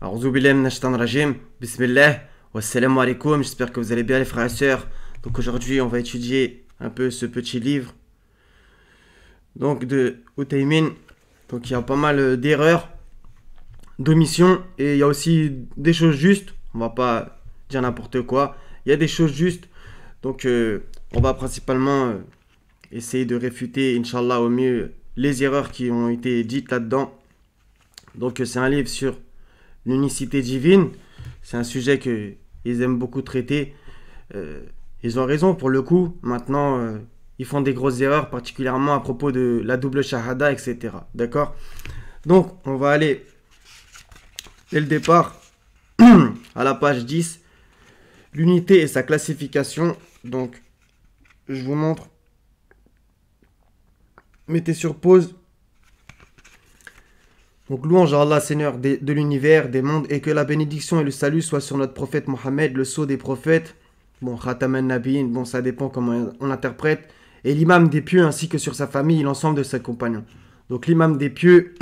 A'udhu billahi minash shaitanir rajim. Bismillah. Wassalamu alaikum. J'espère que vous allez bien les frères et sœurs. Donc aujourd'hui on va étudier un peu ce petit livre. Donc de Uthaymin. Donc il y a pas mal d'erreurs, d'omissions. Et il y a aussi des choses justes. On va pas dire n'importe quoi. Il y a des choses justes. Donc on va principalement essayer de réfuter, Inch'Allah, au mieux les erreurs qui ont été dites là-dedans. Donc c'est un livre sur l'unicité divine. C'est un sujet qu'ils aiment beaucoup traiter. Ils ont raison pour le coup. Maintenant, ils font des grosses erreurs, particulièrement à propos de la double shahada, etc. D'accord? Donc, on va aller dès le départ à la page 10. L'unité et sa classification. Donc, je vous montre. Mettez sur pause. Donc louange à Allah, Seigneur de l'univers, des mondes, et que la bénédiction et le salut soient sur notre prophète Mohammed, le sceau des prophètes, bon, Khatam al-Nabiyin, bon, ça dépend comment on interprète, et l'imam des pieux, ainsi que sur sa famille et l'ensemble de ses compagnons. Donc l'imam des pieux,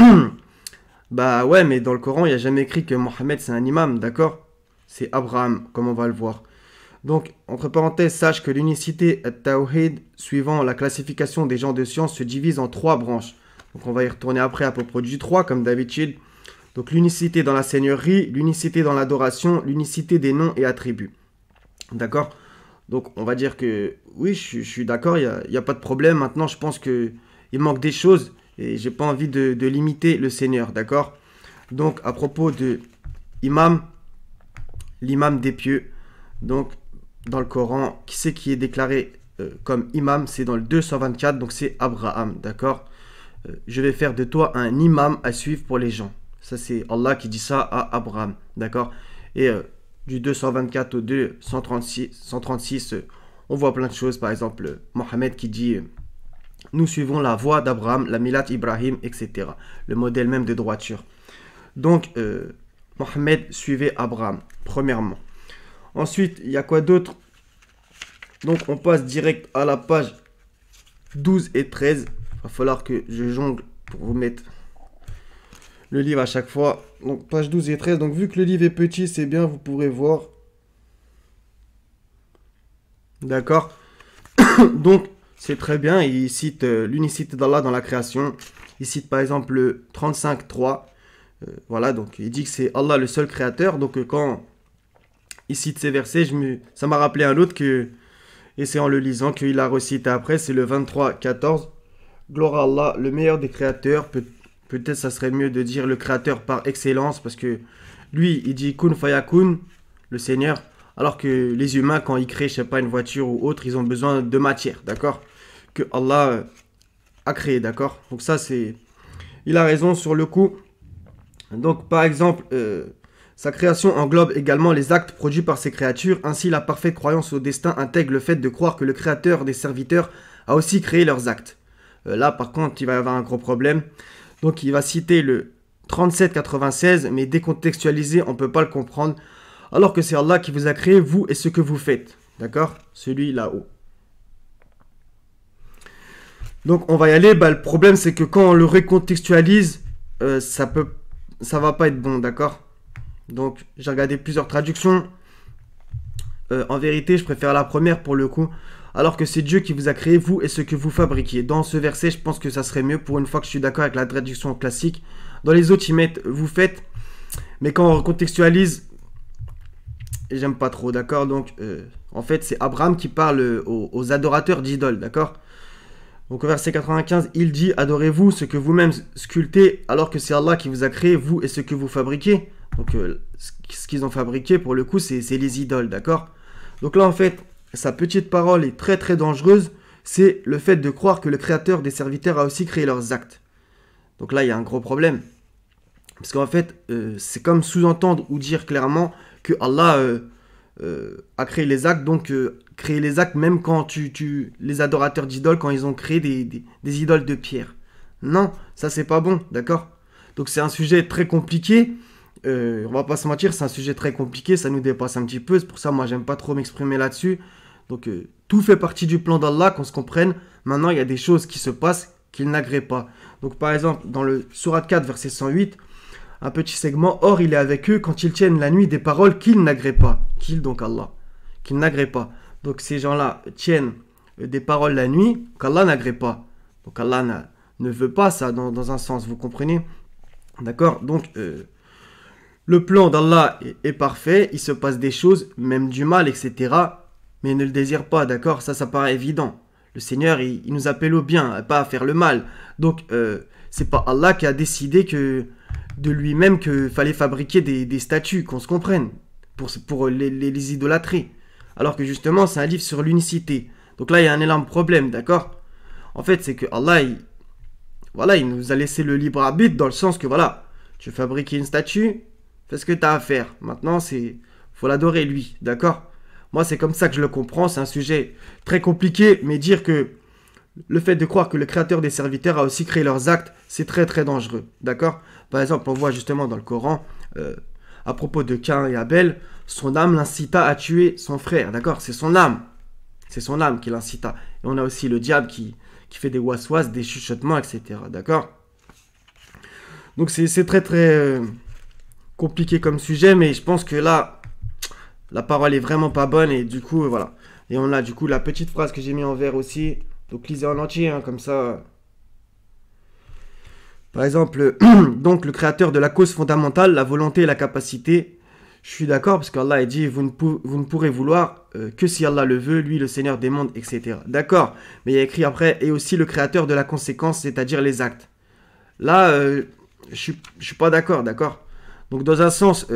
bah ouais, mais dans le Coran, il n'y a jamais écrit que Mohammed c'est un imam, d'accord? C'est Abraham, comme on va le voir. Donc, entre parenthèses, sache que l'unicité at-Tawhid, suivant la classification des gens de science, se divise en 3 branches. Donc on va y retourner après à propos du 3, comme d'habitude. Donc l'unicité dans la seigneurie, l'unicité dans l'adoration, l'unicité des noms et attributs. D'accord? Donc on va dire que oui, je suis d'accord, il n'y a pas de problème. Maintenant, je pense qu'il manque des choses et j'ai pas envie de limiter le Seigneur. D'accord? Donc à propos de imam, l'imam des pieux. Donc dans le Coran, qui c'est qui est déclaré comme imam? C'est dans le 224, donc c'est Abraham. D'accord? Je vais faire de toi un imam à suivre pour les gens. Ça, c'est Allah qui dit ça à Abraham. D'accord? Et du 224 au 236, on voit plein de choses. Par exemple, Mohammed qui dit nous suivons la voie d'Abraham, la Milat Ibrahim, etc. Le modèle même de droiture. Donc, Mohammed suivait Abraham, premièrement. Ensuite, il y a quoi d'autre? Donc, on passe direct à la page 12 et 13. Il va falloir que je jongle pour vous mettre le livre à chaque fois. Donc, page 12 et 13. Donc, vu que le livre est petit, c'est bien, vous pourrez voir. D'accord? Donc, c'est très bien. Il cite l'unicité d'Allah dans la création. Il cite par exemple le 35.3. Voilà, donc il dit que c'est Allah le seul créateur. Donc, quand il cite ces versets, ça m'a rappelé un autre que, et c'est en le lisant qu'il a recité après. C'est le 23.14. Gloire à Allah, le meilleur des créateurs. Peut-être ça serait mieux de dire le créateur par excellence, parce que lui, il dit kun fayakun, le Seigneur, alors que les humains, quand ils créent, je sais pas, une voiture ou autre, ils ont besoin de matière, d'accord? Que Allah a créé, d'accord? Donc ça, c'est... Il a raison sur le coup. Donc, par exemple, sa création englobe également les actes produits par ces créatures. Ainsi, la parfaite croyance au destin intègre le fait de croire que le créateur des serviteurs a aussi créé leurs actes. Là, par contre, il va y avoir un gros problème. Donc, il va citer le 37,96, mais décontextualisé, on ne peut pas le comprendre. Alors que c'est Allah qui vous a créé, vous et ce que vous faites. D'accord? Celui là-haut. Donc, on va y aller. Bah, le problème, c'est que quand on le recontextualise, ça va pas être bon, d'accord? Donc, j'ai regardé plusieurs traductions. En vérité, je préfère la première pour le coup. Alors que c'est Dieu qui vous a créé, vous et ce que vous fabriquez. Dans ce verset, je pense que ça serait mieux pour une fois que je suis d'accord avec la traduction classique. Dans les autres, ils mettent vous faites. Mais quand on recontextualise, j'aime pas trop, d'accord? Donc, en fait, c'est Abraham qui parle aux adorateurs d'idoles, d'accord? Donc, au verset 95, il dit adorez-vous ce que vous-même sculptez, alors que c'est Allah qui vous a créé, vous et ce que vous fabriquez. Donc, ce qu'ils ont fabriqué, pour le coup, c'est les idoles, d'accord? Donc là, en fait, sa petite parole est très très dangereuse, c'est le fait de croire que le créateur des serviteurs a aussi créé leurs actes. Donc là, il y a un gros problème. Parce qu'en fait, c'est comme sous-entendre ou dire clairement que Allah a créé les actes, donc créer les actes même quand les adorateurs d'idoles, quand ils ont créé des idoles de pierre. Non, ça c'est pas bon, d'accord? Donc c'est un sujet très compliqué. On va pas se mentir, c'est un sujet très compliqué, ça nous dépasse un petit peu. C'est pour ça, moi, j'aime pas trop m'exprimer là-dessus. Donc, tout fait partie du plan d'Allah, qu'on se comprenne. Maintenant, il y a des choses qui se passent qu'il n'agréent pas. Donc, par exemple, dans le Sourate 4, verset 108, un petit segment. Or, il est avec eux quand ils tiennent la nuit des paroles qu'ils n'agréent pas. Qu'ils, donc Allah, qu'ils n'agréent pas. Donc, ces gens-là tiennent des paroles la nuit qu'Allah n'agrée pas. Donc, Allah ne veut pas ça dans un sens, vous comprenez? D'accord? Donc, le plan d'Allah est parfait, il se passe des choses, même du mal, etc. Mais il ne le désire pas, d'accord? Ça paraît évident. Le Seigneur, il nous appelle au bien, pas à faire le mal. Donc, c'est pas Allah qui a décidé de lui-même qu'il fallait fabriquer des statues, qu'on se comprenne, pour les idolâtrer. Alors que justement, c'est un livre sur l'unicité. Donc là, il y a un énorme problème, d'accord? En fait, c'est que Allah, il nous a laissé le libre arbitre dans le sens que, voilà, tu veux fabriquer une statue, fais ce que tu as à faire. Maintenant, faut l'adorer, lui, d'accord? Moi, c'est comme ça que je le comprends. C'est un sujet très compliqué, mais dire que le fait de croire que le créateur des serviteurs a aussi créé leurs actes, c'est très très dangereux, d'accord? Par exemple, on voit justement dans le Coran, à propos de Caïn et Abel, son âme l'incita à tuer son frère, d'accord? C'est son âme qui l'incita. Et on a aussi le diable qui fait des waswas, des chuchotements, etc., d'accord? Donc c'est très très compliqué comme sujet, mais je pense que là, la parole est vraiment pas bonne, et du coup, voilà. Et on a du coup la petite phrase que j'ai mis en vert aussi. Donc lisez en entier, hein, comme ça. Par exemple, donc le créateur de la cause fondamentale, la volonté et la capacité. Je suis d'accord, parce qu'Allah a dit, vous ne pourrez vouloir que si Allah le veut, lui le Seigneur des mondes, etc. D'accord, mais il y a écrit après, et aussi le créateur de la conséquence, c'est-à-dire les actes. Là, je suis pas d'accord, d'accord. Donc dans un sens,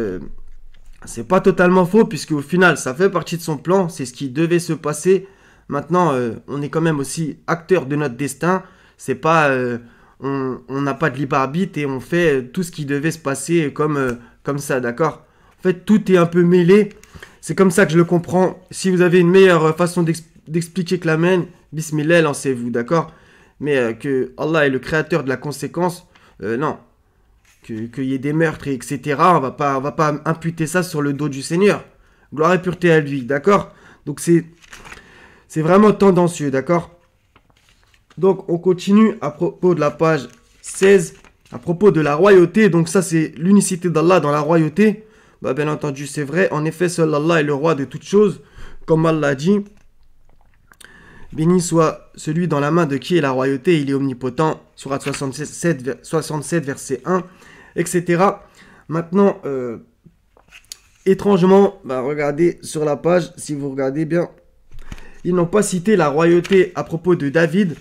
c'est pas totalement faux, puisque au final, ça fait partie de son plan, c'est ce qui devait se passer. Maintenant, on est quand même aussi acteur de notre destin. C'est pas, on n'a pas de libre arbitre et on fait tout ce qui devait se passer comme ça, d'accord? En fait, tout est un peu mêlé. C'est comme ça que je le comprends. Si vous avez une meilleure façon d'expliquer que la mienne, bismillah, lancez-vous, d'accord? Mais que Allah est le créateur de la conséquence, non. Qu'il y ait des meurtres, etc. On va pas imputer ça sur le dos du Seigneur. Gloire et pureté à lui, d'accord? Donc c'est vraiment tendancieux, d'accord? Donc on continue à propos de la page 16, à propos de la royauté. Donc ça, c'est l'unicité d'Allah dans la royauté. Bah, bien entendu, c'est vrai. En effet, seul Allah est le roi de toutes choses. Comme Allah dit, béni soit celui dans la main de qui est la royauté, il est omnipotent. Sourate 67 verset 1, etc. Maintenant, étrangement, bah, regardez sur la page, si vous regardez bien, ils n'ont pas cité la royauté à propos de David.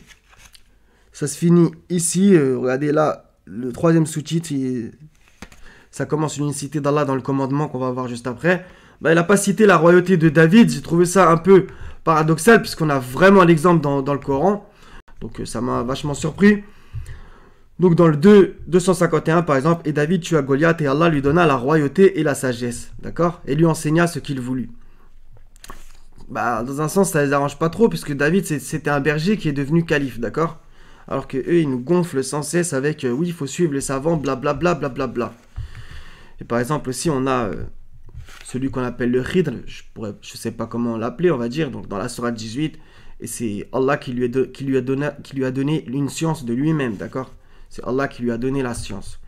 Ça se finit ici. Regardez là, le troisième sous-titre, ça commence l'unicité d'Allah dans le commandement qu'on va voir juste après. Bah, il n'a pas cité la royauté de David. J'ai trouvé ça un peu paradoxal, puisqu'on a vraiment l'exemple dans le Coran. Donc ça m'a vachement surpris. Donc dans le 251 par exemple, et David tua Goliath et Allah lui donna la royauté et la sagesse, d'accord? Et lui enseigna ce qu'il voulut. Bah, dans un sens, ça les arrange pas trop, puisque David, c'était un berger qui est devenu calife, d'accord? Alors que eux, ils nous gonflent sans cesse avec oui, il faut suivre les savants, blablabla, blablabla. Et par exemple, aussi, on a celui qu'on appelle le Khidr, je sais pas comment l'appeler, on va dire, donc dans la sourate 18, et c'est Allah qui lui a donné une science de lui-même, d'accord? C'est Allah qui lui a donné la science.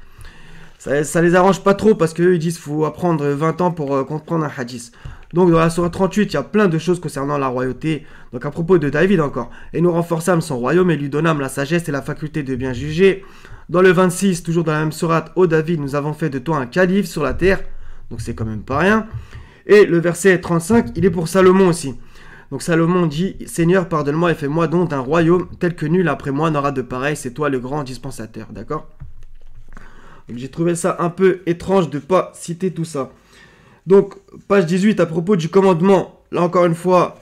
Ça les arrange pas trop, parce qu'eux, ils disent qu'il faut apprendre 20 ans pour comprendre un hadith. Donc dans la sourate 38, il y a plein de choses concernant la royauté. Donc à propos de David encore. Et nous renforçâmes son royaume et lui donnâmes la sagesse et la faculté de bien juger. Dans le 26, toujours dans la même sourate, ô David, nous avons fait de toi un calife sur la terre. Donc c'est quand même pas rien. Et le verset 35, il est pour Salomon aussi. Donc Salomon dit, Seigneur, pardonne-moi et fais-moi don d'un royaume tel que nul après moi n'aura de pareil. C'est toi le grand dispensateur, d'accord? Donc j'ai trouvé ça un peu étrange de ne pas citer tout ça. Donc, page 18, à propos du commandement, là encore une fois,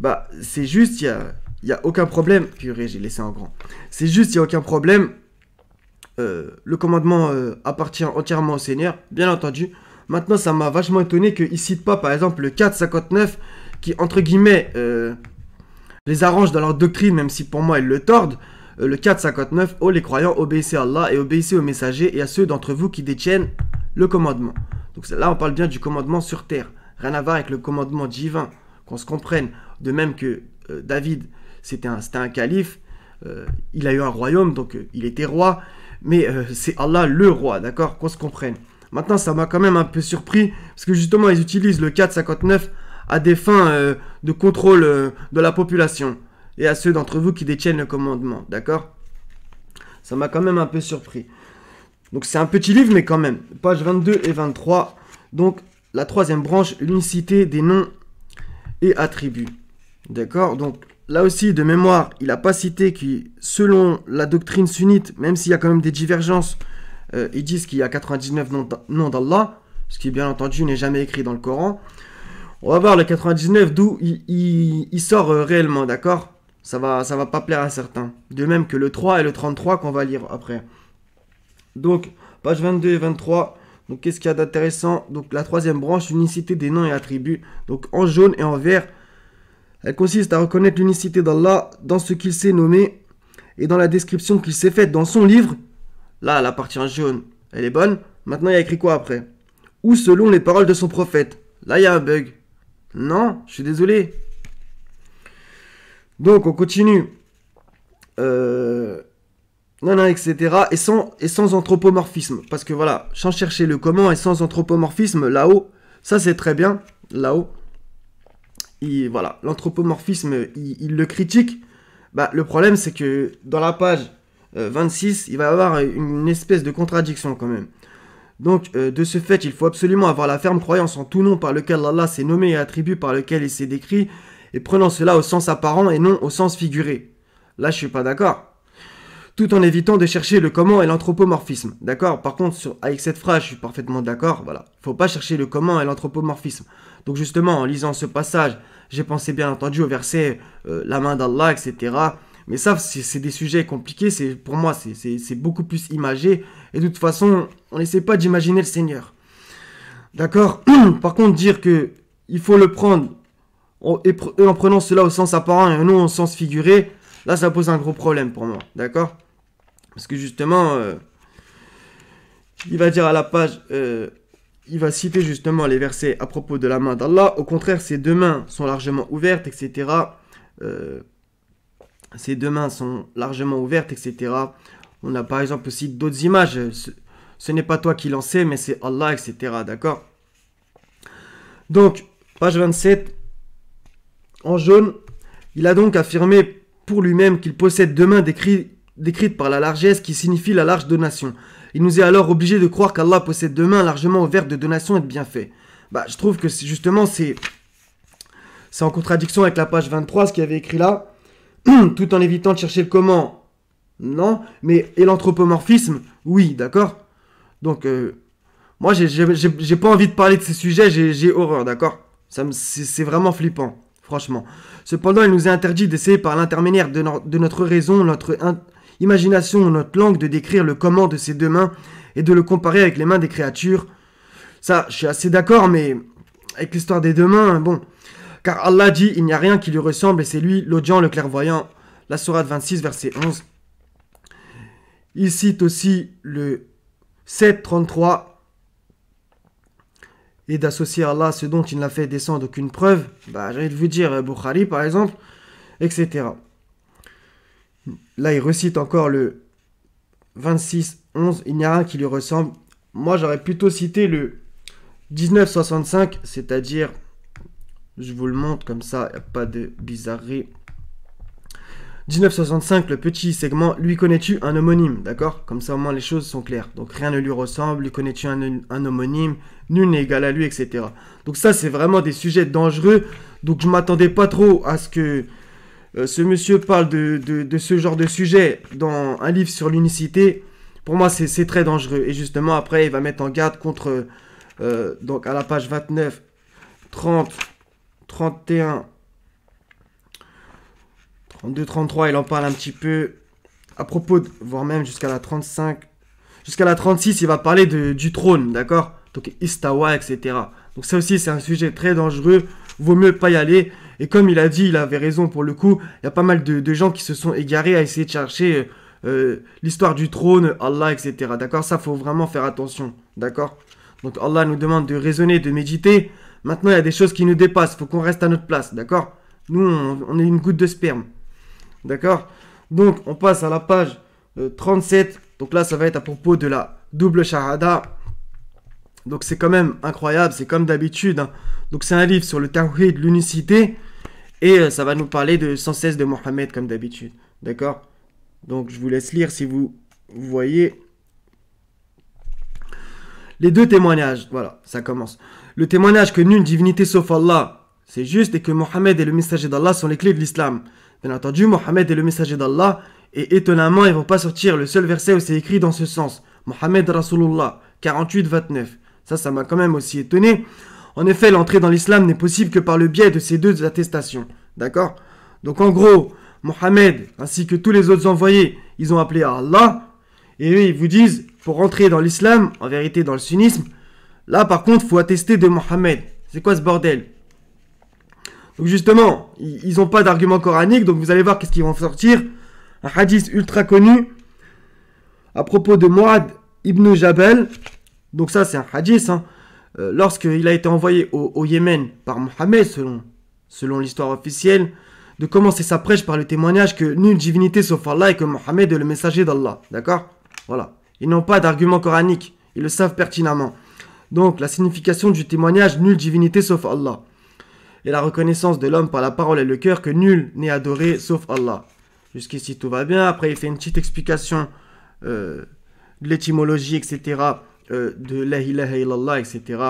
bah, c'est juste, il n'y a aucun problème. Purée, j'ai laissé en grand. C'est juste, il n'y a aucun problème. Le commandement appartient entièrement au Seigneur, bien entendu. Maintenant, ça m'a vachement étonné qu'il ne cite pas, par exemple, le 4,59, qui, entre guillemets, les arrange dans leur doctrine, même si pour moi, ils le tordent. Le 4,59, ô les croyants, obéissez à Allah et obéissez aux messagers et à ceux d'entre vous qui détiennent le commandement. Donc là, on parle bien du commandement sur terre. Rien à voir avec le commandement divin, qu'on se comprenne. De même que David, c'était un calife, il a eu un royaume, donc il était roi. mais c'est Allah le roi, d'accord? Qu'on se comprenne. Maintenant, ça m'a quand même un peu surpris, parce que justement, ils utilisent le 459 à des fins de contrôle de la population, et à ceux d'entre vous qui détiennent le commandement, d'accord? Ça m'a quand même un peu surpris. Donc c'est un petit livre, mais quand même. Page 22 et 23. Donc, la troisième branche, l'unicité des noms et attributs. D'accord? Donc, là aussi, de mémoire, il n'a pas cité que, selon la doctrine sunnite, même s'il y a quand même des divergences, ils disent qu'il y a 99 noms d'Allah, ce qui, bien entendu, n'est jamais écrit dans le Coran. On va voir le 99 d'où il sort réellement, d'accord? Ça va pas plaire à certains. De même que le 3 et le 33 qu'on va lire après. Donc, page 22 et 23. Donc, qu'est-ce qu'il y a d'intéressant? Donc, la troisième branche, l'unicité des noms et attributs. Donc, en jaune et en vert, elle consiste à reconnaître l'unicité d'Allah dans ce qu'il s'est nommé et dans la description qu'il s'est faite dans son livre. Là, la partie en jaune, elle est bonne. Maintenant, il y a écrit quoi après? Ou selon les paroles de son prophète. Là, il y a un bug. Non, je suis désolé. Donc, on continue. Non, etc. Et sans anthropomorphisme. Parce que voilà, sans chercher le comment et sans anthropomorphisme, là-haut, ça c'est très bien. Là-haut, voilà, l'anthropomorphisme, il le critique. Bah, le problème, c'est que dans la page 26, il va y avoir une espèce de contradiction quand même. Donc, de ce fait, il faut absolument avoir la ferme croyance en tout nom par lequel Allah s'est nommé et attribut par lequel il s'est décrit, et prenant cela au sens apparent et non au sens figuré. Là, je suis pas d'accord. Tout en évitant de chercher le comment et l'anthropomorphisme. D'accord? Par contre, avec cette phrase, je suis parfaitement d'accord. Voilà. Il ne faut pas chercher le comment et l'anthropomorphisme. Donc justement, en lisant ce passage, j'ai pensé bien entendu au verset la main d'Allah, etc. Mais ça, c'est des sujets compliqués. Pour moi, c'est beaucoup plus imagé. Et de toute façon, on n'essaie pas d'imaginer le Seigneur. D'accord? Par contre, dire que il faut le prendre et en prenant cela au sens apparent et non au sens figuré, là, ça pose un gros problème pour moi. D'accord? Parce que justement, il va dire à la page, il va citer justement les versets à propos de la main d'Allah. Au contraire, ses deux mains sont largement ouvertes, etc. Ses deux mains sont largement ouvertes, etc. On a par exemple aussi d'autres images. Ce n'est pas toi qui l'en sais, mais c'est Allah, etc. D'accord? Donc, page 27, en jaune, il a donc affirmé pour lui-même qu'il possède deux mains décrites par la largesse qui signifie la large donation. Il nous est alors obligé de croire qu'Allah possède deux mains largement ouvertes de donation et de bienfaits. Bah, je trouve que justement c'est en contradiction avec la page 23, ce qu'il y avait écrit là, tout en évitant de chercher le comment. Non, mais et l'anthropomorphisme, oui, d'accord. Donc moi j'ai pas envie de parler de ces sujets, j'ai horreur, d'accord. C'est vraiment flippant, franchement. Cependant, il nous est interdit d'essayer par l'intermédiaire de notre raison, notre imagination, notre langue, de décrire le comment de ces deux mains et de le comparer avec les mains des créatures. Ça, je suis assez d'accord, mais avec l'histoire des deux mains, bon. Car Allah dit, il n'y a rien qui lui ressemble et c'est lui, l'audient, le clairvoyant. La sourate 26, verset 11. Il cite aussi le 7.33 et d'associer à Allah ce dont il n'a fait descendre aucune preuve. Bah, j'ai envie de vous dire, Bukhari par exemple, etc. Là, il recite encore le 26.11, il n'y a rien qui lui ressemble. Moi, j'aurais plutôt cité le 19.65, c'est-à-dire, je vous le montre comme ça, il n'y a pas de bizarrerie. 1965, le petit segment, lui connais-tu un homonyme, d'accord? Comme ça au moins les choses sont claires. Donc rien ne lui ressemble, lui connais-tu un homonyme, nul n'est égal à lui, etc. Donc ça c'est vraiment des sujets dangereux. Donc je m'attendais pas trop à ce que ce monsieur parle de ce genre de sujet dans un livre sur l'unicité. Pour moi c'est très dangereux. Et justement après il va mettre en garde contre, donc à la page 29, 30, 31... 32-33, il en parle un petit peu à propos, voire même jusqu'à la 35. Jusqu'à la 36, il va parler du trône, d'accord? Donc Istawa, etc. Donc ça aussi, c'est un sujet très dangereux. Vaut mieux pas y aller. Et comme il a dit, il avait raison pour le coup. Il y a pas mal de gens qui se sont égarés à essayer de chercher l'histoire du trône, Allah, etc. D'accord? Ça, faut vraiment faire attention, d'accord? Donc Allah nous demande de raisonner, de méditer. Maintenant, il y a des choses qui nous dépassent. Faut qu'on reste à notre place, d'accord? Nous, on est une goutte de sperme. D'accord? Donc, on passe à la page 37. Donc là, ça va être à propos de la double shahada. Donc c'est quand même incroyable, c'est comme d'habitude. Hein. Donc c'est un livre sur le tawhid, l'unicité. Et ça va nous parler sans cesse de Mohammed comme d'habitude. D'accord? Donc je vous laisse lire si vous voyez. Les deux témoignages, voilà, ça commence. Le témoignage que nulle divinité sauf Allah, c'est juste, et que Mohammed et le messager d'Allah sont les clés de l'islam. Bien entendu, Mohammed est le messager d'Allah, et étonnamment, ils ne vont pas sortir le seul verset où c'est écrit dans ce sens. Mohammed Rasulullah, 48-29. Ça m'a quand même aussi étonné. En effet, l'entrée dans l'islam n'est possible que par le biais de ces deux attestations. D'accord? Donc en gros, Mohammed, ainsi que tous les autres envoyés, ils ont appelé à Allah, et eux, ils vous disent, pour rentrer dans l'islam, en vérité dans le sunnisme, là par contre, il faut attester de Mohammed. C'est quoi ce bordel? Donc justement, ils n'ont pas d'argument coranique, donc vous allez voir qu'est-ce qu'ils vont sortir. Un hadith ultra connu à propos de Mu'adh ibn Jabal. Donc ça, c'est un hadith. Hein. Lorsqu'il a été envoyé au Yémen par Mohammed, selon l'histoire officielle, de commencer sa prêche par le témoignage que nulle divinité sauf Allah et que Mohammed est le messager d'Allah. D'accord? Voilà. Ils n'ont pas d'argument coranique. Ils le savent pertinemment. Donc, la signification du témoignage nulle divinité sauf Allah. Et la reconnaissance de l'homme par la parole et le cœur que nul n'est adoré sauf Allah. Jusqu'ici, tout va bien. Après, il fait une petite explication de l'étymologie, etc. De la ilaha illallah, etc.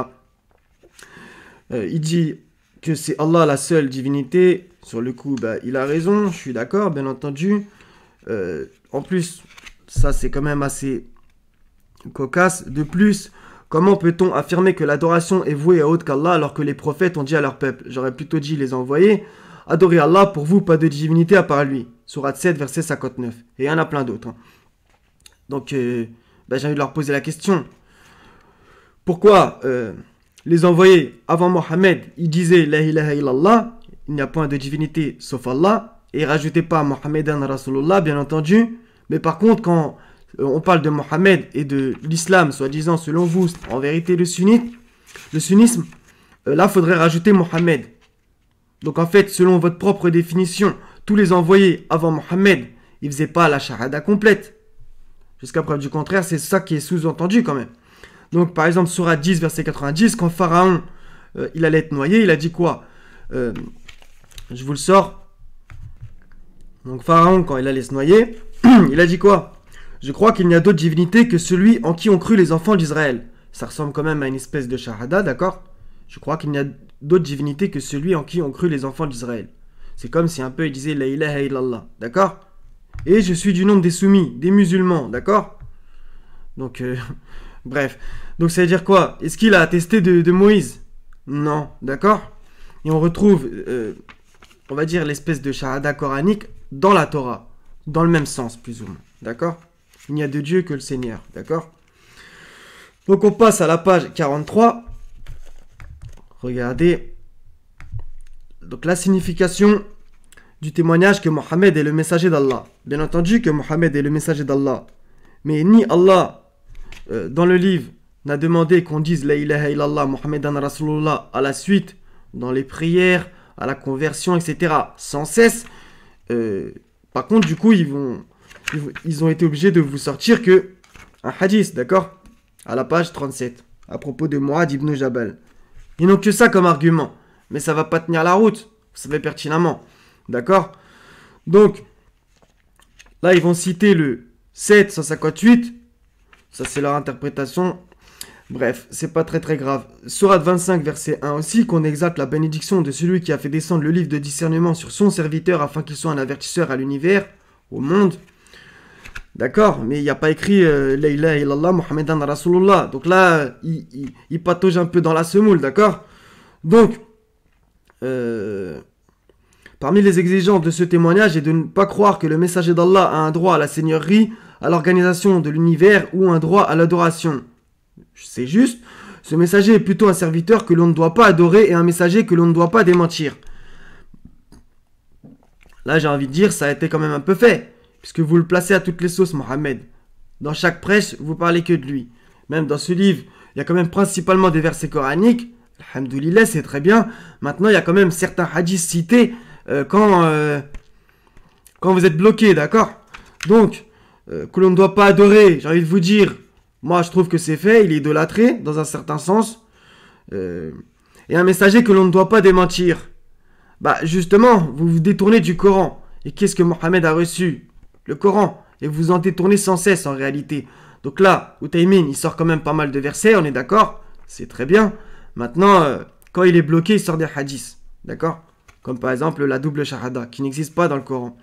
Il dit que c'est Allah la seule divinité. Sur le coup, il a raison. Je suis d'accord, bien entendu. En plus, ça, c'est quand même assez cocasse. De plus, comment peut-on affirmer que l'adoration est vouée à autre qu'Allah alors que les prophètes ont dit à leur peuple, j'aurais plutôt dit les envoyés, adorez Allah, pour vous, pas de divinité à part lui. Sourate 7, verset 59. Et il y en a plein d'autres. Hein. Donc, j'ai envie de leur poser la question. Pourquoi les envoyés avant Mohammed, ils disaient la ilaha illallah, il n'y a point de divinité sauf Allah, et ils rajoutaient pas Mohammedan Rasulullah, bien entendu. Mais par contre, quand on parle de Mohammed et de l'islam, soi-disant, selon vous, en vérité, le sunnisme, là, il faudrait rajouter Mohammed. Donc, en fait, selon votre propre définition, tous les envoyés avant Mohammed, ils ne faisaient pas la shahada complète. Jusqu'à preuve du contraire, c'est ça qui est sous-entendu quand même. Donc, par exemple, Sourate 10, verset 90, quand Pharaon, il allait être noyé, il a dit quoi? Je vous le sors. Donc, Pharaon, quand il allait se noyer, il a dit quoi? Je crois qu'il n'y a d'autre divinité que celui en qui ont cru les enfants d'Israël. Ça ressemble quand même à une espèce de shahada, d'accord? Je crois qu'il n'y a d'autre divinité que celui en qui ont cru les enfants d'Israël. C'est comme si un peu il disait la ilaha illallah, d'accord? Et je suis du nombre des soumis, des musulmans, d'accord? Donc, bref. Donc ça veut dire quoi? Est-ce qu'il a attesté de Moïse? Non, d'accord? Et on retrouve, on va dire, l'espèce de shahada coranique dans la Torah. Dans le même sens, plus ou moins, d'accord? Il n'y a de Dieu que le Seigneur, d'accord? Donc on passe à la page 43. Regardez. Donc la signification du témoignage que Mohammed est le messager d'Allah. Bien entendu que Mohammed est le messager d'Allah. Mais ni Allah, dans le livre, n'a demandé qu'on dise la ilaha illallah Muhammadan Rasulullah à la suite, dans les prières, à la conversion, etc. sans cesse. Par contre, du coup, ils ont été obligés de vous sortir un hadith, d'accord? À la page 37, à propos de Mu'adh ibn Jabal. Ils n'ont que ça comme argument. Mais ça va pas tenir la route. Vous savez pertinemment. D'accord? Donc, là, ils vont citer le 758. Ça, c'est leur interprétation. Bref, c'est pas très très grave. Sourate 25, verset 1 aussi, qu'on exalte la bénédiction de celui qui a fait descendre le livre de discernement sur son serviteur afin qu'il soit un avertisseur à l'univers, au monde. D'accord, mais il n'y a pas écrit la ilaha illallah Muhammadan Rasulullah. Donc là, il patauge un peu dans la semoule, d'accord? Donc, parmi les exigences de ce témoignage est de ne pas croire que le messager d'Allah a un droit à la seigneurie, à l'organisation de l'univers ou un droit à l'adoration. C'est juste, ce messager est plutôt un serviteur que l'on ne doit pas adorer et un messager que l'on ne doit pas démentir. Là, j'ai envie de dire, ça a été quand même un peu fait. Puisque vous le placez à toutes les sauces, Mohammed. Dans chaque prêche, vous parlez que de lui. Même dans ce livre, il y a quand même principalement des versets coraniques. Alhamdoulilah, c'est très bien. Maintenant, il y a quand même certains hadiths cités quand vous êtes bloqué, d'accord? Donc, que l'on ne doit pas adorer, j'ai envie de vous dire, moi je trouve que c'est fait, il est idolâtré dans un certain sens. Et un messager que l'on ne doit pas démentir. Bah justement, vous vous détournez du Coran. Et qu'est-ce que Mohammed a reçu? Le Coran. Et vous vous en détournez sans cesse en réalité. Donc là, Uthaymin, il sort quand même pas mal de versets, on est d'accord? C'est très bien. Maintenant, quand il est bloqué, il sort des hadiths. D'accord? Comme par exemple la double shahada, qui n'existe pas dans le Coran.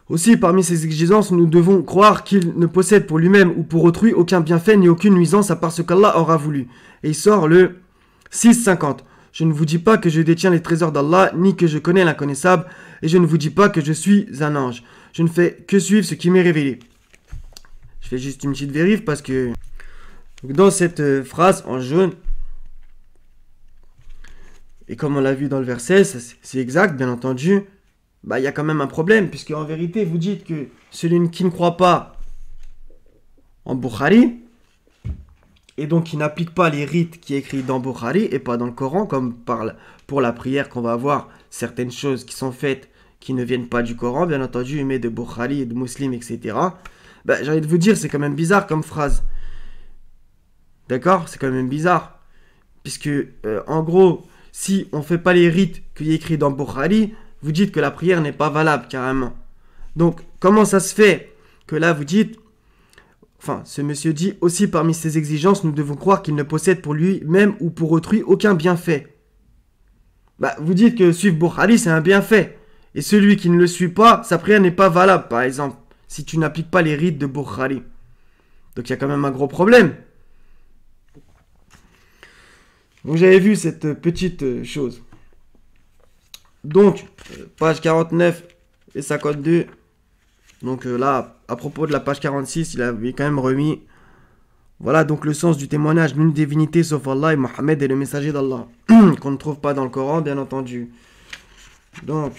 Aussi, parmi ces exigences, nous devons croire qu'il ne possède pour lui-même ou pour autrui aucun bienfait ni aucune nuisance à part ce qu'Allah aura voulu. Et il sort le 6,50. Je ne vous dis pas que je détiens les trésors d'Allah, ni que je connais l'inconnaissable, et je ne vous dis pas que je suis un ange. Je ne fais que suivre ce qui m'est révélé. Je fais juste une petite vérif parce que dans cette phrase en jaune, et comme on l'a vu dans le verset, c'est exact, bien entendu, bah il y a quand même un problème, puisque en vérité, vous dites que celui qui ne croit pas en Bukhari, et donc qui n'applique pas les rites qui est écrit dans Bukhari et pas dans le Coran, comme pour la prière qu'on va avoir certaines choses qui sont faites qui ne viennent pas du Coran, bien entendu, mais de Bukhari et de Muslim, etc. Bah, j'ai envie de vous dire, c'est quand même bizarre comme phrase. D'accord? C'est quand même bizarre. Puisque, en gros, si on ne fait pas les rites qui est écrit dans Bukhari, vous dites que la prière n'est pas valable, carrément. Donc, comment ça se fait que là, vous dites... Enfin, ce monsieur dit, aussi parmi ses exigences, nous devons croire qu'il ne possède pour lui-même ou pour autrui aucun bienfait. Bah, vous dites que suivre Bukhari, c'est un bienfait. Et celui qui ne le suit pas, sa prière n'est pas valable, par exemple, si tu n'appliques pas les rites de Bukhari. Donc, il y a quand même un gros problème. Donc, j'avais vu cette petite chose. Donc, page 49 et 52. Donc là, à propos de la page 46, il avait quand même remis. Voilà donc le sens du témoignage d'une divinité sauf Allah et Mohammed est le messager d'Allah. Qu'on ne trouve pas dans le Coran, bien entendu. Donc,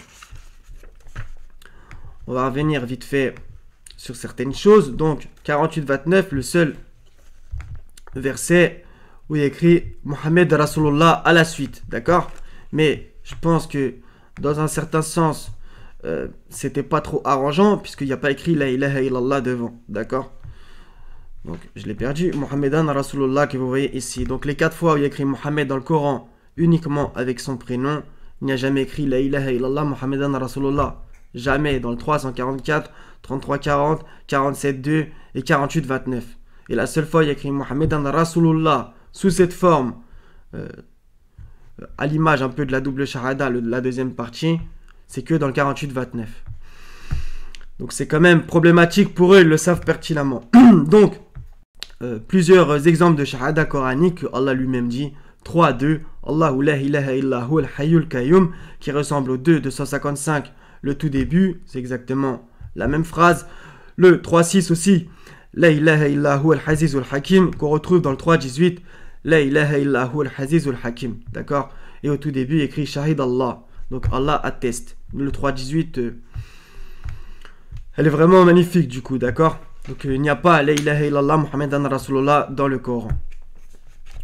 on va revenir vite fait sur certaines choses. Donc, 48-29, le seul verset où il y a écrit Mohammed Rasulullah à la suite. D'accord? Mais je pense que dans un certain sens, c'était pas trop arrangeant puisqu'il n'y a pas écrit la ilaha illallah devant, d'accord? Donc je l'ai perdu. Mohammedan Rasulullah que vous voyez ici. Donc les 4 fois où il y a écrit Mohammed dans le Coran uniquement avec son prénom, il n'y a jamais écrit la ilaha illallah Mohammedan Rasulullah. Jamais dans le 344, 3340, 47.2 et 48.29. Et la seule fois où il y a écrit Mohammedan Rasulullah sous cette forme, à l'image un peu de la double shahada, la deuxième partie, c'est que dans le 48-29. Donc c'est quand même problématique pour eux, ils le savent pertinemment. Donc, plusieurs exemples de shahada coranique que Allah lui-même dit. 3-2, Allahu la ilaha illahu al-hayyul qayyum, qui ressemble au 2-255, le tout début, c'est exactement la même phrase. Le 3-6 aussi, la ilaha illahu al-hazizul hakim, qu'on retrouve dans le 3-18, la ilaha illahu al-hazizul hakim, d'accord? Et au tout début, il écrit shahid Allah. Donc Allah atteste. Le 3.18, elle est vraiment magnifique du coup, d'accord? Donc il n'y a pas la ilaha illallah Muhammadan Rasulullah dans le Coran.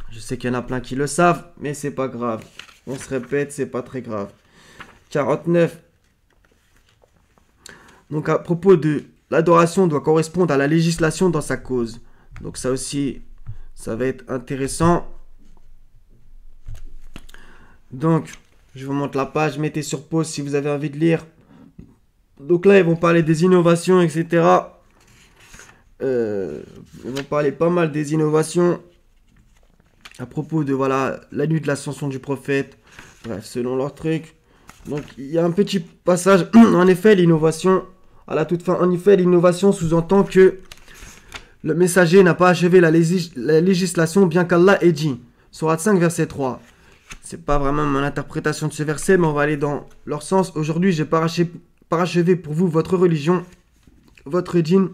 Je sais qu'il y en a plein qui le savent, mais c'est pas grave. On se répète, c'est pas très grave. 49. Donc à propos de l'adoration doit correspondre à la législation dans sa cause. Donc ça aussi, ça va être intéressant. Donc... je vous montre la page, mettez sur pause si vous avez envie de lire. Donc là, ils vont parler des innovations, etc. Ils vont parler pas mal des innovations à propos de voilà la nuit de l'ascension du prophète. Bref, selon leur truc. Donc il y a un petit passage. En effet, l'innovation, à la toute fin, en effet, l'innovation sous-entend que le messager n'a pas achevé la législation bien qu'Allah ait dit. Sourate 5, verset 3. C'est pas vraiment mon interprétation de ce verset, mais on va aller dans leur sens. Aujourd'hui, j'ai parachevé pour vous votre religion, votre dîne,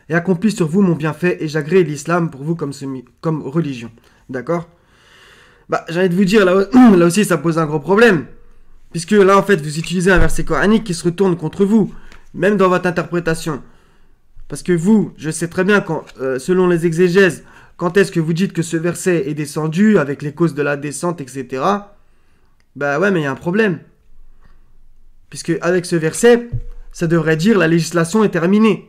et accompli sur vous mon bienfait, et j'agrée l'islam pour vous comme religion. D'accord? Bah, j'ai envie de vous dire, là aussi, ça pose un gros problème. Puisque là, en fait, vous utilisez un verset coranique qui se retourne contre vous, même dans votre interprétation. Parce que vous, je sais très bien, selon les exégèses, quand est-ce que vous dites que ce verset est descendu, avec les causes de la descente, etc. Bah ouais, mais il y a un problème. Puisque avec ce verset, ça devrait dire la législation est terminée.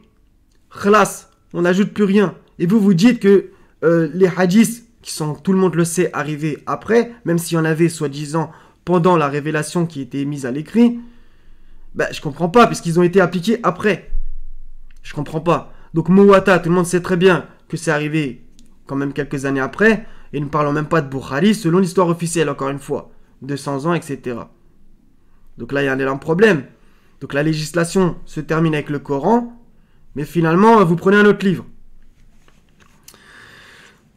Khlas, on n'ajoute plus rien. Et vous vous dites que les hadiths, qui sont, tout le monde le sait, arrivés après, même s'il y en avait soi-disant pendant la révélation qui était mise à l'écrit, ben, je comprends pas, puisqu'ils ont été appliqués après. Je comprends pas. Donc Muwatta, tout le monde sait très bien que c'est arrivé quand même quelques années après, et ne parlons même pas de Bukhari, selon l'histoire officielle, encore une fois, 200 ans, etc. Donc là, il y a un énorme problème. Donc la législation se termine avec le Coran, mais finalement, vous prenez un autre livre.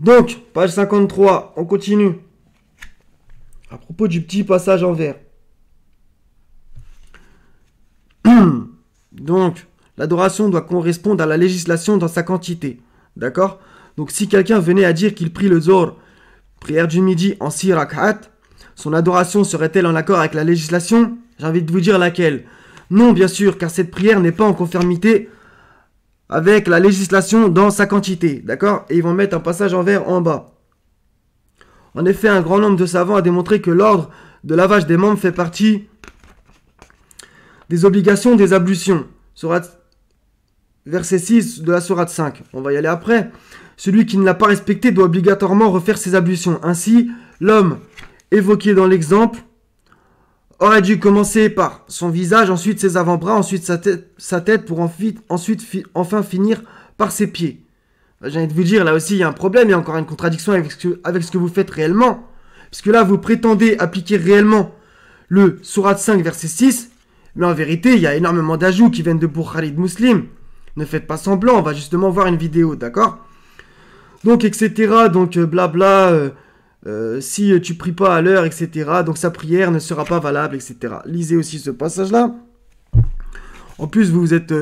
Donc, page 53, on continue. À propos du petit passage en vert. Donc, l'adoration doit correspondre à la législation dans sa quantité. D'accord? Donc, si quelqu'un venait à dire qu'il prie le Zohr, prière du midi, en 6 rak'at, son adoration serait-elle en accord avec la législation? J'ai envie de vous dire laquelle. Non, bien sûr, car cette prière n'est pas en conformité avec la législation dans sa quantité. D'accord? Et ils vont mettre un passage en vert en bas. En effet, un grand nombre de savants a démontré que l'ordre de lavage des membres fait partie des obligations des ablutions. Verset 6 de la sourate 5. On va y aller après. Celui qui ne l'a pas respecté doit obligatoirement refaire ses ablutions. Ainsi, l'homme évoqué dans l'exemple aurait dû commencer par son visage, ensuite ses avant-bras, ensuite sa tête pour enfin finir par ses pieds. J'ai envie de vous dire, là aussi, il y a un problème, il y a encore une contradiction avec ce que vous faites réellement. Puisque là, vous prétendez appliquer réellement le sourate 5, verset 6, mais en vérité, il y a énormément d'ajouts qui viennent de Bukhari de Muslim. Ne faites pas semblant, on va justement voir une vidéo, d'accord? Donc, etc., donc blabla, si tu pries pas à l'heure, etc., donc sa prière ne sera pas valable, etc. Lisez aussi ce passage-là. En plus, vous êtes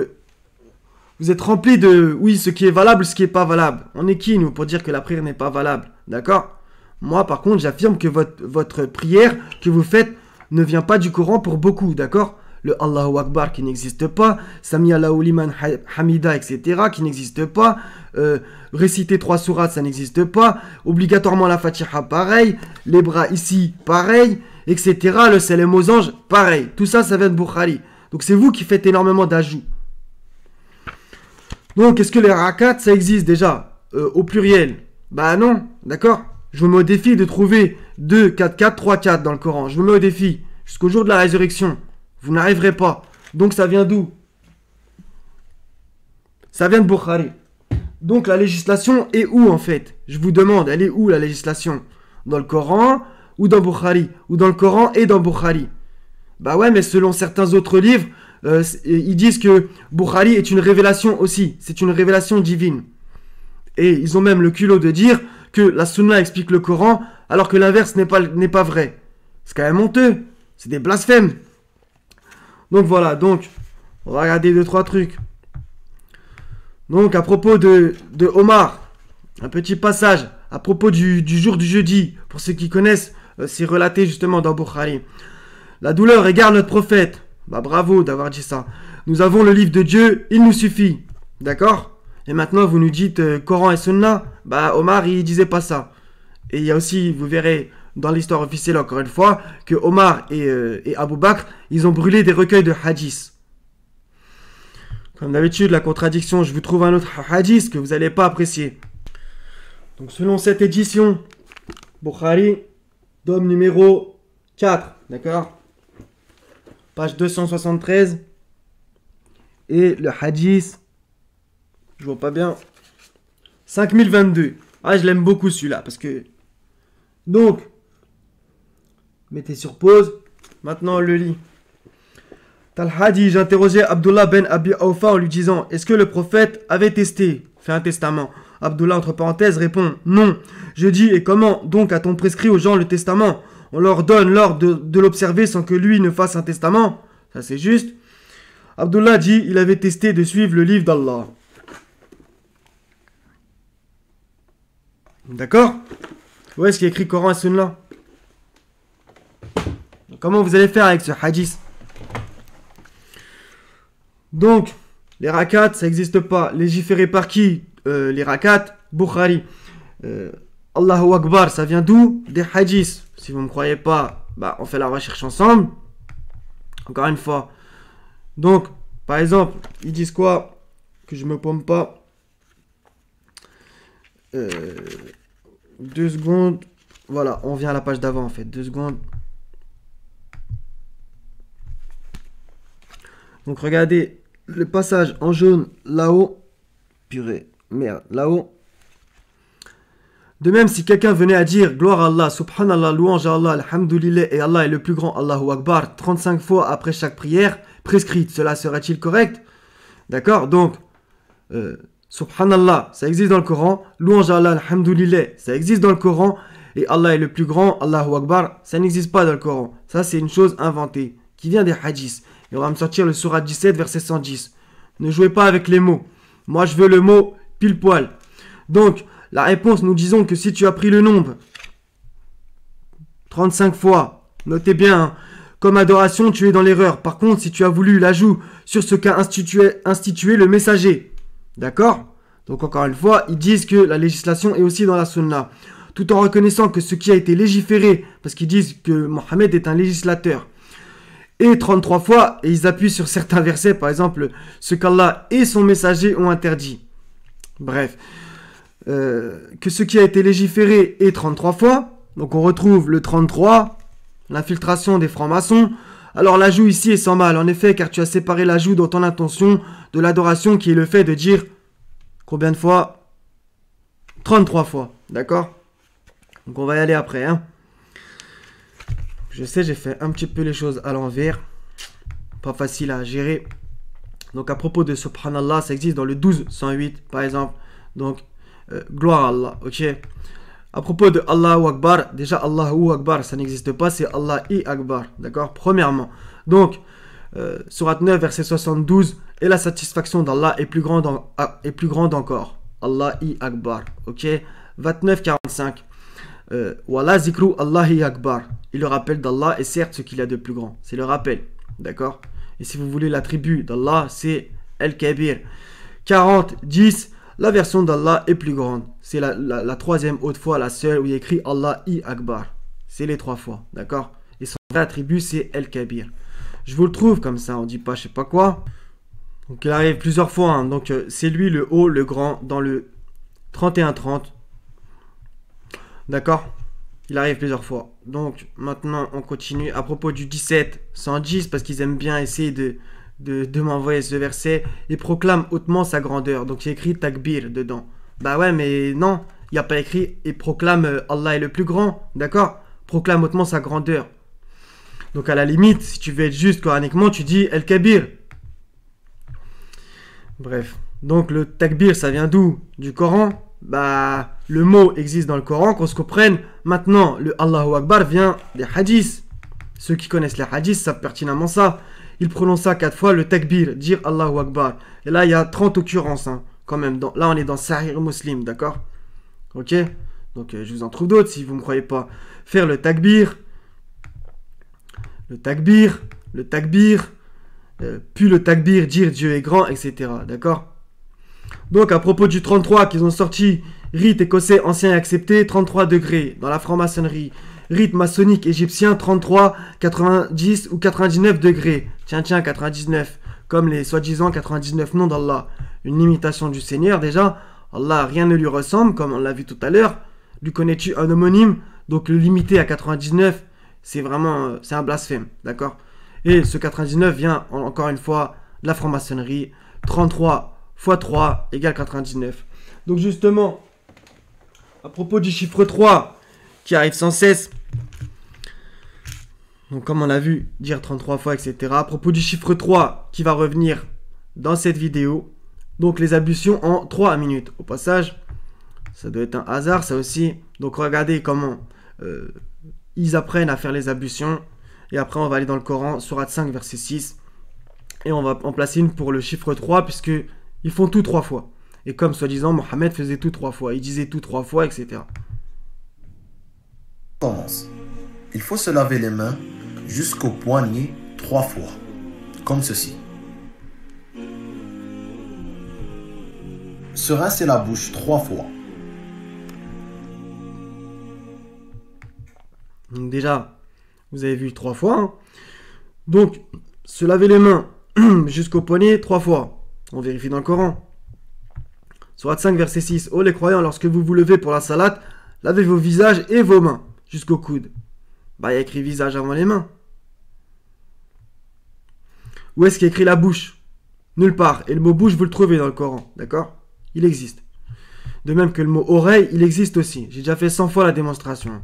rempli de, oui, ce qui est valable, ce qui est pas valable. On est qui, nous, pour dire que la prière n'est pas valable, d'accord? Moi, par contre, j'affirme que votre prière que vous faites ne vient pas du Coran pour beaucoup, d'accord? Le Allahu Akbar qui n'existe pas, Sami Allahu liman hamida, etc., qui n'existe pas, réciter 3 sourates, ça n'existe pas, obligatoirement la Fatiha, pareil, les bras ici, pareil, etc., le salam aux anges, pareil. Tout ça, ça vient de Bukhari. Donc c'est vous qui faites énormément d'ajouts. Donc, est-ce que les rakats, ça existe déjà au pluriel? Bah non, d'accord? Je vous mets au défi de trouver 2, 4, 4, 3, 4 dans le Coran. Je vous mets au défi jusqu'au jour de la résurrection. Vous n'arriverez pas. Donc ça vient d'où? Ça vient de Bukhari. Donc la législation est où en fait? Je vous demande, elle est où la législation? Dans le Coran ou dans Bukhari? Ou dans le Coran et dans Bukhari? Bah ouais, mais selon certains autres livres, ils disent que Bukhari est une révélation aussi. C'est une révélation divine. Et ils ont même le culot de dire que la sunna explique le Coran alors que l'inverse n'est pas vrai. C'est quand même honteux. C'est des blasphèmes. Donc voilà, donc on va regarder 2-3 trucs. Donc à propos de Omar, un petit passage à propos du jour du jeudi. Pour ceux qui connaissent, c'est relaté justement dans Bukhari. La douleur égare notre prophète. Bah bravo d'avoir dit ça. Nous avons le livre de Dieu, il nous suffit. D'accord? Et maintenant vous nous dites Coran et Sunna. Bah Omar il disait pas ça. Et il y a aussi, vous verrez dans l'histoire officielle encore une fois, que Omar et Abu Bakr, ils ont brûlé des recueils de hadiths. Comme d'habitude, la contradiction, je vous trouve un autre hadith que vous n'allez pas apprécier. Donc selon cette édition, Bukhari, tome numéro 4, d'accord? Page 273. Et le hadith, je vois pas bien, 5022. Ah, je l'aime beaucoup celui-là, parce que... Donc, mettez sur pause. Maintenant, on le lit. Talha dit, j'interrogeais Abdullah ben Abi Awfa en lui disant, est-ce que le prophète avait fait un testament? Abdullah, entre parenthèses, répond, non. Je dis, et comment donc a-t-on prescrit aux gens le testament? On leur donne l'ordre de l'observer sans que lui ne fasse un testament? Ça, c'est juste. Abdullah dit, il avait testé de suivre le livre d'Allah. D'accord? Où est-ce qu'il y a écrit Coran et Sunna? Comment vous allez faire avec ce hadith? Donc, les rakats, ça n'existe pas. Légiféré par qui? Les rakats, Bukhari. Allahu Akbar, ça vient d'où? Des hadiths. Si vous ne me croyez pas, bah, on fait la recherche ensemble. Encore une fois. Donc, par exemple, ils disent quoi? que je me paume pas. 2 secondes. Voilà, on vient à la page d'avant en fait. 2 secondes. Donc regardez le passage en jaune là-haut. Purée, merde, là-haut. De même, si quelqu'un venait à dire gloire à Allah, subhanallah, louange à Allah, alhamdoulilah, et Allah est le plus grand, Allahu Akbar, 35 fois après chaque prière prescrite, cela serait-il correct? D'accord? Donc, subhanallah, ça existe dans le Coran, louange à Allah, alhamdoulilah, ça existe dans le Coran, et Allah est le plus grand, Allahu Akbar, ça n'existe pas dans le Coran. Ça, c'est une chose inventée, qui vient des hadiths. Et on va me sortir le surat 17, verset 110. Ne jouez pas avec les mots. Moi, je veux le mot pile poil. Donc, la réponse, nous disons que si tu as pris le nombre 35 fois, notez bien, hein, comme adoration, tu es dans l'erreur. Par contre, si tu as voulu l'ajout sur ce qu'a institué le messager, d'accord? Donc, encore une fois, ils disent que la législation est aussi dans la sunna. Tout en reconnaissant que ce qui a été légiféré, parce qu'ils disent que Mohammed est un législateur, et 33 fois, et ils appuient sur certains versets, par exemple, ce qu'Allah et son messager ont interdit. Bref. Que ce qui a été légiféré est 33 fois. Donc on retrouve le 33, l'infiltration des francs-maçons. Alors l'ajout ici est sans mal, en effet, car tu as séparé l'ajout dans ton intention de l'adoration qui est le fait de dire combien de fois? 33 fois, d'accord? Donc on va y aller après, hein. Je sais, j'ai fait un petit peu les choses à l'envers. Pas facile à gérer. Donc à propos de Subhanallah, ça existe dans le 12-108 par exemple. Donc gloire à Allah, ok. À propos de Allahu Akbar, déjà Allahu Akbar, ça n'existe pas, c'est Allah-i Akbar, d'accord. Premièrement, donc, surat 9, verset 72, et la satisfaction d'Allah est plus grande encore. Allah-i Akbar, ok. 29, 45, Wala zikru Allahi Akbar, il le rappel d'Allah est certes ce qu'il y a de plus grand, c'est le rappel, d'accord. Et si vous voulez l'attribut d'Allah, c'est El-Kabir. 40, 10, la version d'Allah est plus grande. C'est la troisième haute fois, la seule où il y a écrit Allah-i Akbar. C'est les 3 fois, d'accord? Et son vrai attribut, c'est El-Kabir. Je vous le trouve comme ça, on dit pas je sais pas quoi. Donc il arrive plusieurs fois, hein. Donc c'est lui le haut, le grand, dans le 31-30. D'accord? Il arrive plusieurs fois. Donc maintenant, on continue. À propos du 17-110, parce qu'ils aiment bien essayer de m'envoyer ce verset, et proclame hautement sa grandeur. Donc il y a écrit takbir dedans. Bah ouais, mais non, il n'y a pas écrit et proclame Allah est le plus grand, d'accord? Proclame hautement sa grandeur. Donc à la limite, si tu veux être juste coraniquement, tu dis El Kabir. Bref, donc le takbir, ça vient d'où? Du Coran. Bah, le mot existe dans le Coran, qu'on se comprenne. Maintenant, le Allahu Akbar vient des hadiths. Ceux qui connaissent les hadiths savent pertinemment ça. Il prononce ça 4 fois, le takbir, dire Allahu Akbar. Et là, il y a 30 occurrences, hein, quand même. Là, on est dans Sahih Muslim, d'accord? Ok? Donc, je vous en trouve d'autres si vous ne me croyez pas. Faire le takbir, puis le takbir, dire Dieu est grand, etc. D'accord? Donc, à propos du 33 qu'ils ont sorti, rite écossais ancien et accepté, 33 degrés dans la franc-maçonnerie. Rite maçonnique égyptien, 33, 90 ou 99 degrés. Tiens, 99. Comme les soi-disant 99 noms d'Allah. Une limitation du Seigneur, déjà. Allah, rien ne lui ressemble, comme on l'a vu tout à l'heure. Lui connais-tu un homonyme? Donc le limiter à 99, c'est vraiment, c'est un blasphème, d'accord? Et ce 99 vient, encore une fois, de la franc-maçonnerie. 33 x 3 égale 99. Donc justement, à propos du chiffre 3, qui arrive sans cesse. Donc comme on a vu, dire 33 fois, etc. À propos du chiffre 3, qui va revenir dans cette vidéo. Donc les ablutions en 3 minutes. Au passage, ça doit être un hasard, ça aussi. Donc regardez comment ils apprennent à faire les ablutions. Et après, on va aller dans le Coran, Sourate 5, verset 6. Et on va en placer une pour le chiffre 3, puisque ils font tout 3 fois. Et comme soi-disant, Mohammed faisait tout 3 fois. Il disait tout 3 fois, etc. Commence. Il faut se laver les mains jusqu'au poignet 3 fois, comme ceci. Se rincer la bouche 3 fois. Donc déjà, vous avez vu 3 fois. Hein. Donc, se laver les mains jusqu'au poignet 3 fois. On vérifie dans le Coran. Sourate 5, verset 6. Ô les croyants, lorsque vous vous levez pour la salat, lavez vos visages et vos mains jusqu'au coude. Bah, il y a écrit visage avant les mains. Où est-ce qu'il y a écrit la bouche? Nulle part. Et le mot bouche, vous le trouvez dans le Coran. D'accord? Il existe. De même que le mot oreille, il existe aussi. J'ai déjà fait 100 fois la démonstration.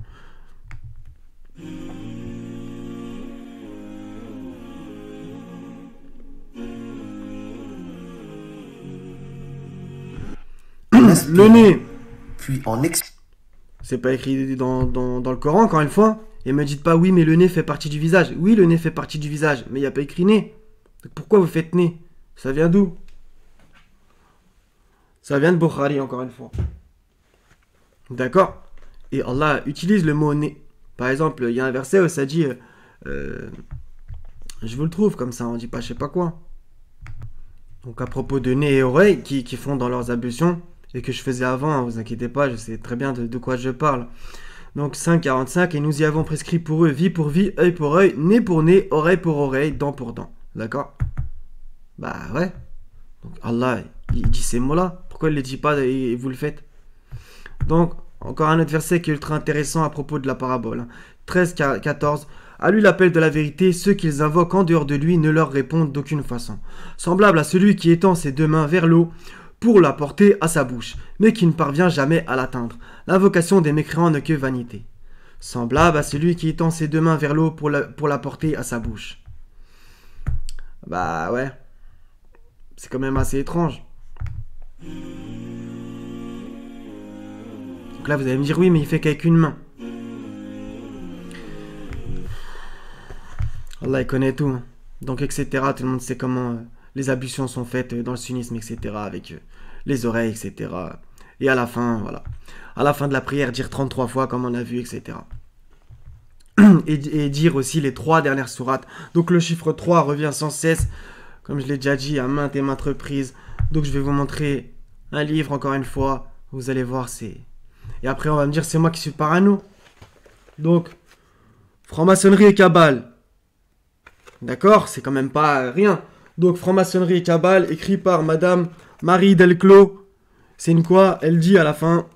Le nez. Puis en C'est pas écrit dans le Coran, encore une fois. Et me dites pas, oui, mais le nez fait partie du visage. Oui, le nez fait partie du visage, mais il n'y a pas écrit nez. Donc pourquoi vous faites nez? Ça vient d'où? Ça vient de Bukhari, encore une fois. D'accord? Et Allah utilise le mot nez. Par exemple, il y a un verset où ça dit... je vous le trouve comme ça, on dit pas je sais pas quoi. Donc à propos de nez et oreilles qui font dans leurs ablutions, et que je faisais avant, hein, vous inquiétez pas, je sais très bien de quoi je parle. Donc 5,45, et nous y avons prescrit pour eux vie pour vie, œil pour œil, nez pour nez, oreille pour oreille, dent pour dent. D'accord? Bah ouais. Donc Allah, il dit ces mots-là. Pourquoi il ne les dit pas et vous le faites? Donc, encore un autre verset qui est ultra intéressant à propos de la parabole. 13,14. À lui l'appel de la vérité, ceux qu'ils invoquent en dehors de lui ne leur répondent d'aucune façon. Semblable à celui qui étend ses deux mains vers l'eau pour la porter à sa bouche, mais qui ne parvient jamais à l'atteindre. L'invocation des mécréants n'est que vanité. Semblable à celui qui étend ses deux mains vers l'eau pour la porter à sa bouche. Bah ouais. C'est quand même assez étrange. Donc là vous allez me dire oui mais il fait qu'avec une main. Allah il connaît tout. Hein. Donc etc. Tout le monde sait comment les ablutions sont faites dans le sunnisme etc. Avec les oreilles etc. Et à la fin voilà. À la fin de la prière dire 33 fois comme on a vu etc. Et dire aussi les 3 dernières sourates. Donc le chiffre 3 revient sans cesse. Comme je l'ai déjà dit à maintes et maintes reprises. Donc je vais vous montrer un livre encore une fois. Vous allez voir c'est... Et après on va me dire c'est moi qui suis parano. Donc franc-maçonnerie et cabale. D'accord? C'est quand même pas rien. Donc franc-maçonnerie et cabale écrit par Madame Marie Delclos. C'est une quoi? Elle dit à la fin.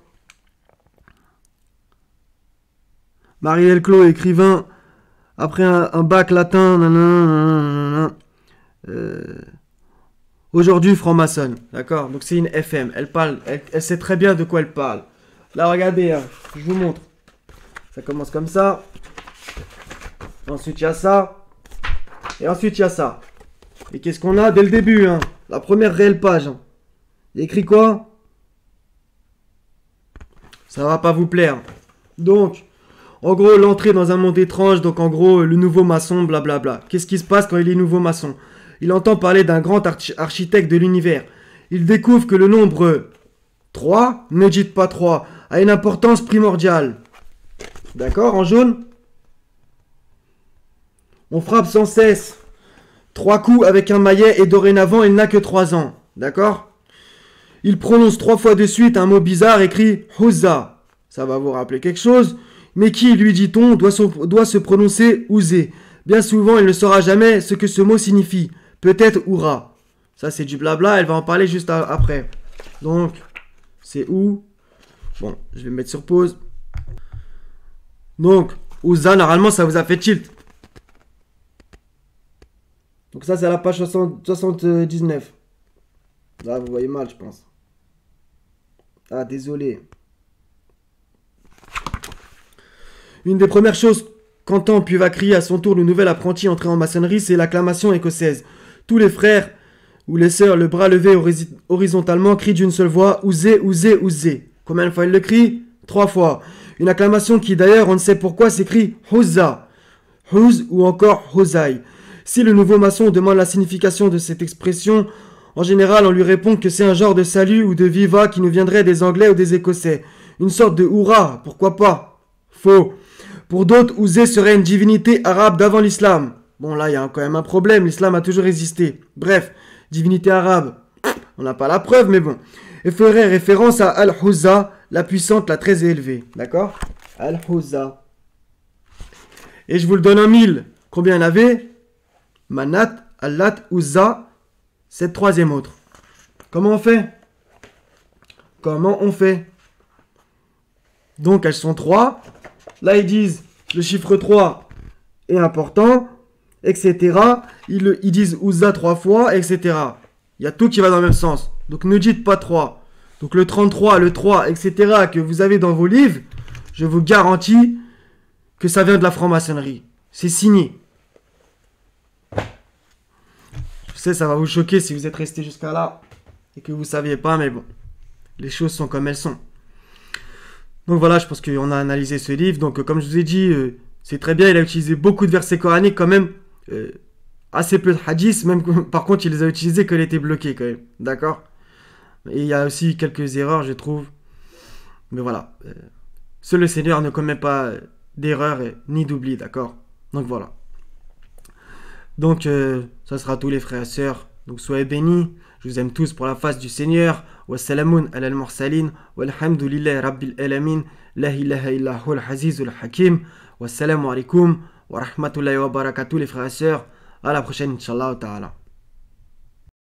Marie Delclos écrivain. Après un bac latin. Aujourd'hui franc-maçonne, d'accord? Donc c'est une FM, elle parle, elle sait très bien de quoi elle parle. Là regardez, hein, je vous montre. Ça commence comme ça. Ensuite il y a ça. Et ensuite il y a ça. Et qu'est-ce qu'on a dès le début, hein? La première réelle page. Hein. Il y a écrit quoi? Ça va pas vous plaire. Donc, en gros, l'entrée dans un monde étrange, donc en gros, le nouveau maçon, blablabla. Qu'est-ce qui se passe quand il est nouveau maçon? Il entend parler d'un grand architecte de l'univers. Il découvre que le nombre 3, ne dites pas 3, a une importance primordiale. D'accord, en jaune? On frappe sans cesse 3 coups avec un maillet et dorénavant il n'a que 3 ans. D'accord? Il prononce 3 fois de suite un mot bizarre écrit Huzza. Ça va vous rappeler quelque chose? Mais qui, lui dit-on, doit se prononcer Ouzé. Bien souvent, il ne saura jamais ce que ce mot signifie. Peut-être Oura. Ça, c'est du blabla. Elle va en parler juste après. Donc, c'est où? Bon, je vais me mettre sur pause. Donc, Ouza, normalement, ça vous a fait tilt. Donc ça, c'est à la page 79. Là, vous voyez mal, je pense. Ah, désolé. Une des premières choses qu'entend puis va crier à son tour le nouvel apprenti entré en maçonnerie, c'est l'acclamation écossaise. Tous les frères ou les sœurs, le bras levé horizontalement, crient d'une seule voix « Ouzé, Ouzé, Ouzé ». Combien de fois il le crie? 3 fois. Une acclamation qui d'ailleurs, on ne sait pourquoi, s'écrit « Huzza »,« Huz » ou encore « Hozaï ». Si le nouveau maçon demande la signification de cette expression, en général on lui répond que c'est un genre de salut ou de viva qui nous viendrait des Anglais ou des Écossais. Une sorte de hurrah, pourquoi pas? Faux. Pour d'autres, Ouzé serait une divinité arabe d'avant l'islam. Bon là, il y a quand même un problème, l'islam a toujours existé. Bref, divinité arabe, on n'a pas la preuve, mais bon. Et ferait référence à Al-Huzza, la puissante, la très élevée. D'accord? Al-Huzza. Et je vous le donne en 1000. Combien il y en avait? Manat, Allat, Uzza, cette troisième autre. Comment on fait? comment on fait? Donc elles sont 3. Là ils disent le chiffre 3 est important, etc. Ils disent Uzza 3 fois, etc. Il y a tout qui va dans le même sens. Donc ne dites pas 3. Donc le 33, le 3, etc. que vous avez dans vos livres, je vous garantis que ça vient de la franc-maçonnerie. C'est signé. Je sais, ça va vous choquer si vous êtes resté jusqu'à là et que vous ne saviez pas, mais bon, les choses sont comme elles sont. Donc voilà, je pense qu'on a analysé ce livre. Donc comme je vous ai dit, c'est très bien, il a utilisé beaucoup de versets coraniques quand même, assez peu de hadiths, même par contre il les a utilisés quand il était bloqué quand même, d'accord? Et il y a aussi quelques erreurs, je trouve. Mais voilà, seul le Seigneur ne commet pas d'erreurs ni d'oubli, d'accord? Donc voilà. Donc ça sera tous les frères et sœurs. Donc soyez bénis. Je vous aime tous pour la face du Seigneur. Wassalamun ala al-mursalin. Walhamdulillahi rabbil alamin. La ilaha illa huwa al-azizul hakim. Wassalamu alaikum wa rahmatullahi wa barakatuh les frères et sœurs. À la prochaine, Inch'Allah ta'ala.